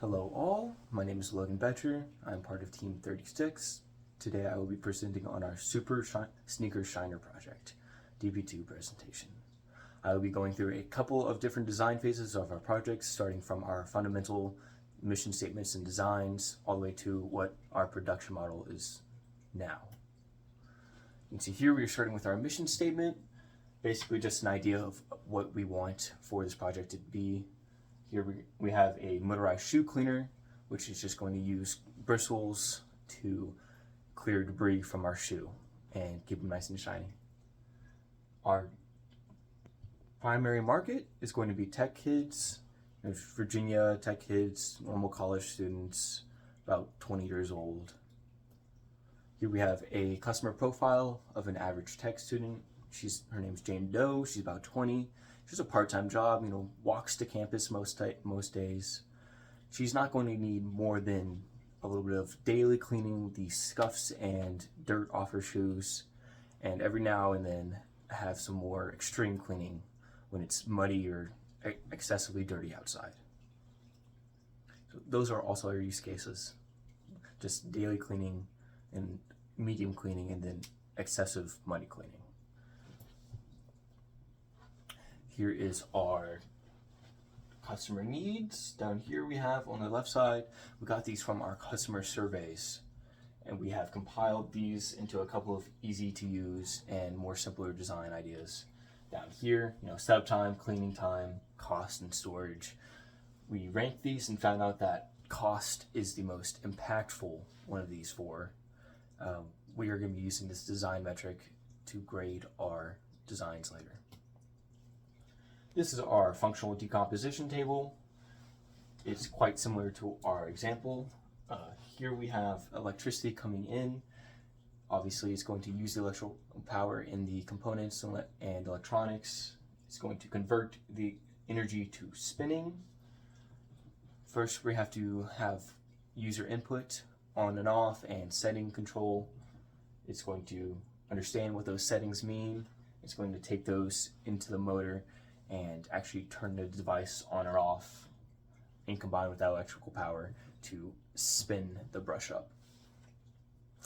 Hello all, my name is Logan Betcher. I'm part of Team 36. Today I will be presenting on our Sneaker Shiner project, DP2 presentation. I will be going through a couple of different design phases of our project, starting from our fundamental mission statements and designs, all the way to what our production model is now. You can see here we are starting with our mission statement, basically just an idea of what we want for this project to be. Here we have a motorized shoe cleaner, which is just going to use bristles to clear debris from our shoe and keep them nice and shiny. Our primary market is going to be tech kids. There's Virginia tech kids, normal college students, about 20 years old. Here we have a customer profile of an average tech student. Her name's Jane Doe. She's about 20. She's a part-time job, walks to campus most days. She's not going to need more than a little bit of daily cleaning the scuffs and dirt off her shoes, and every now and then have some more extreme cleaning when it's muddy or excessively dirty outside. So those are also our use cases. Just daily cleaning and medium cleaning and then excessive muddy cleaning. Here is our customer needs. Down here we have on the left side, we got these from our customer surveys, and we have compiled these into a couple of easy to use and more simpler design ideas. Down here, setup time, cleaning time, cost, and storage. We ranked these and found out that cost is the most impactful one of these four. We are going to be using this design metric to grade our designs later. This is our functional decomposition table. It's quite similar to our example. Here we have electricity coming in. Obviously, it's going to use the electrical power in the components and electronics. It's going to convert the energy to spinning. First, we have to have user input on and off and setting control. It's going to understand what those settings mean. It's going to take those into the motor and actually turn the device on or off and combine with that electrical power to spin the brush up,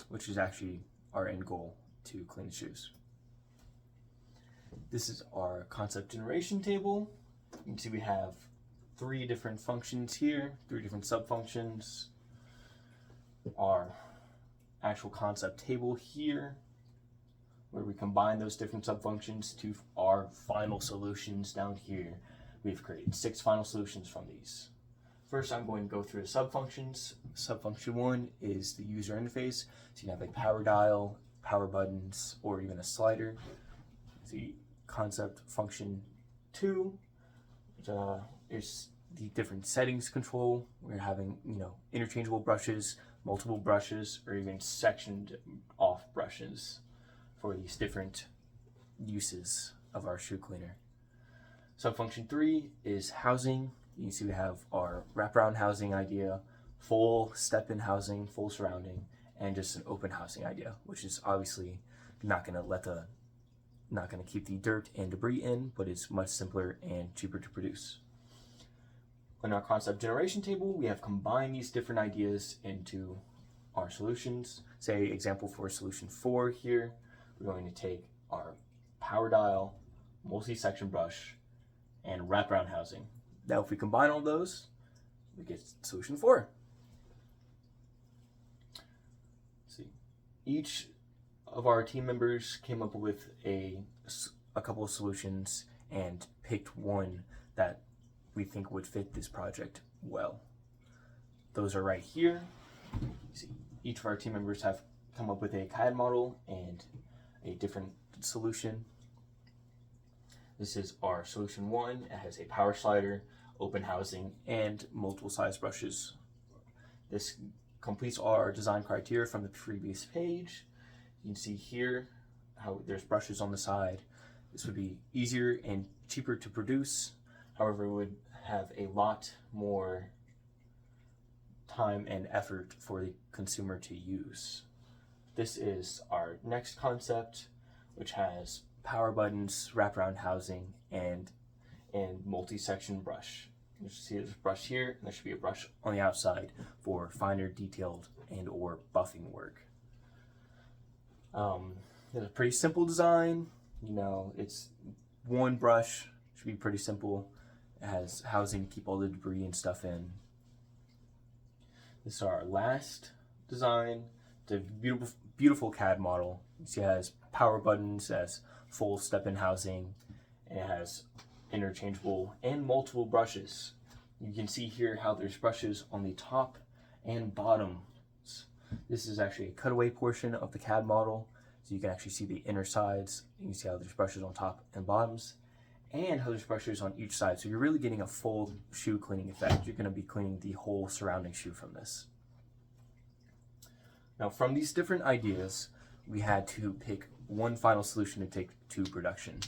which is actually our end goal, to clean the shoes. This is our concept generation table. You can see we have three different functions here, three different sub-functions. Our actual concept table here, where we combine those different sub-functions to our final solutions down here. We've created 6 final solutions from these. First, I'm going to go through the sub-functions. Sub-function 1 is the user interface. So you can have a power dial, power buttons, or even a slider. The concept function 2 is the different settings control. We're having, interchangeable brushes, multiple brushes, or even sectioned off brushes for these different uses of our shoe cleaner. Subfunction 3 is housing. You can see we have our wraparound housing idea, full step-in housing, full surrounding, and just an open housing idea, which is obviously not going to keep the dirt and debris in, but it's much simpler and cheaper to produce. In our concept generation table, we have combined these different ideas into our solutions. Say example for solution 4 here, we're going to take our power dial, multi-section brush, and wraparound housing. Now if we combine all those, we get solution 4. See, each of our team members came up with a couple of solutions and picked one that we think would fit this project well. Those are right here. See, each of our team members have come up with a CAD model and a different solution. This is our solution 1. It has a power slider, open housing, and multiple size brushes. This completes our design criteria from the previous page. You can see here how there's brushes on the side. This would be easier and cheaper to produce. However, it would have a lot more time and effort for the consumer to use. This is our next concept, which has power buttons, wraparound housing, and multi-section brush. You should see there's a brush here, and there should be a brush on the outside for finer detailed and or buffing work. It's a pretty simple design. You know, it's one brush, should be pretty simple. It has housing to keep all the debris and stuff in. This is our last design. It's a beautiful, beautiful CAD model. You see it has power buttons, it has full step-in housing, and it has interchangeable and multiple brushes. You can see here how there's brushes on the top and bottom. This is actually a cutaway portion of the CAD model, so you can actually see the inner sides. You can see how there's brushes on top and bottoms, and how there's brushes on each side. So you're really getting a full shoe cleaning effect. You're going to be cleaning the whole surrounding shoe from this. Now, from these different ideas, we had to pick one final solution to take to production.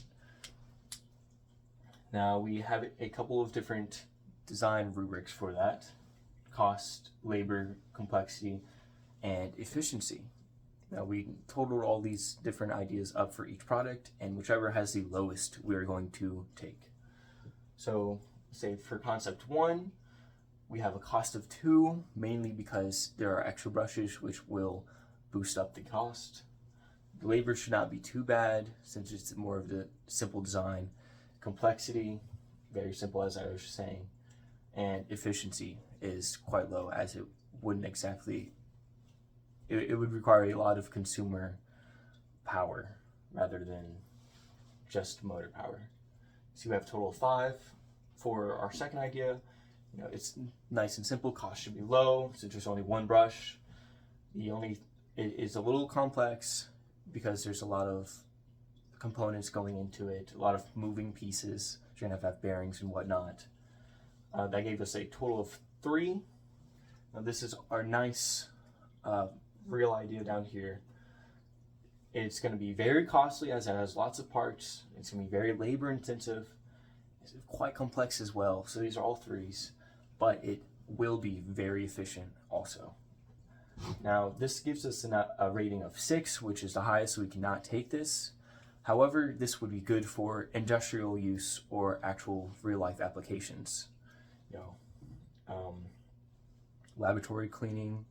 Now, we have a couple of different design rubrics for that: cost, labor, complexity, and efficiency. Now, we totaled all these different ideas up for each product, and whichever has the lowest we are going to take. So, say for concept 1, we have a cost of 2, mainly because there are extra brushes which will boost up the cost. The labor should not be too bad since it's more of the simple design. Complexity, very simple as I was saying, and efficiency is quite low as it wouldn't exactly, it would require a lot of consumer power rather than just motor power. So we have a total of 5. For our second idea, you know, it's nice and simple. Cost should be low since there's only one brush. It is a little complex because there's a lot of components going into it, a lot of moving pieces. You're gonna have bearings and whatnot. That gave us a total of 3. Now this is our nice real idea down here. It's going to be very costly as it has lots of parts. It's going to be very labor intensive. It's quite complex as well. So these are all 3s, but it will be very efficient also. Now this gives us a rating of 6, which is the highest, so we cannot take this. However, this would be good for industrial use or actual real life applications. You know, laboratory cleaning.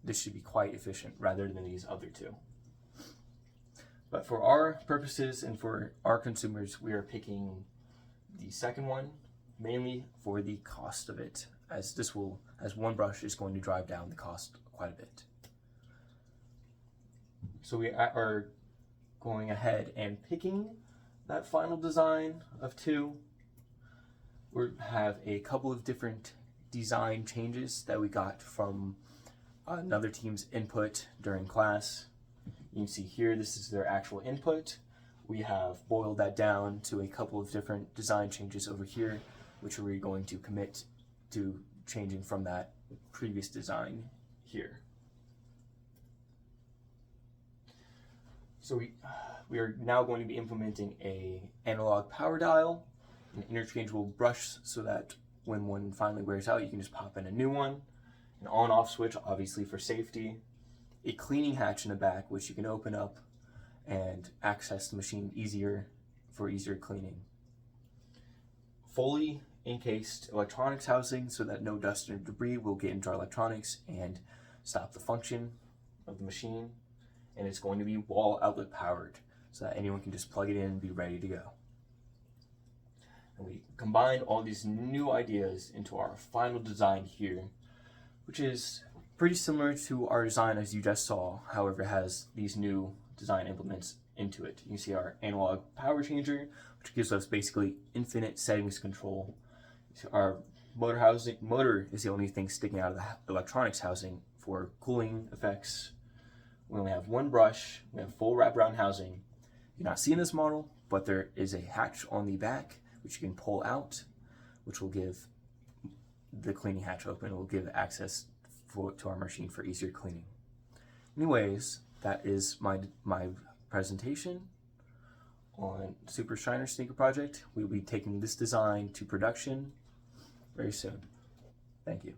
This should be quite efficient rather than these other 2. But for our purposes and for our consumers, we are picking the second one, mainly for the cost of it, as one brush is going to drive down the cost quite a bit. So we are going ahead and picking that final design of 2. We have a couple of different design changes that we got from another team's input during class. You can see here, this is their actual input. We have boiled that down to a couple of different design changes over here, which we're going to commit to changing from that previous design here. So we are now going to be implementing a analog power dial, an interchangeable brush, so that when one finally wears out, you can just pop in a new one. An on-off switch, obviously for safety. A cleaning hatch in the back, which you can open up and access the machine for easier cleaning. Fully encased electronics housing so that no dust or debris will get into our electronics and stop the function of the machine. And it's going to be wall outlet powered so that anyone can just plug it in and be ready to go. And we combined all these new ideas into our final design here, which is pretty similar to our design as you just saw. However, it has these new design implements into it. You can see our analog power changer, which gives us basically infinite settings control. Our motor is the only thing sticking out of the electronics housing for cooling effects. We only have one brush. We have full wraparound housing. You're not seeing this model, but there is a hatch on the back which you can pull out, which will give the cleaning hatch open. It will give access to our machine for easier cleaning. Anyways, that is my presentation on Super Shiner Sneaker Project. We will be taking this design to production very soon. Thank you.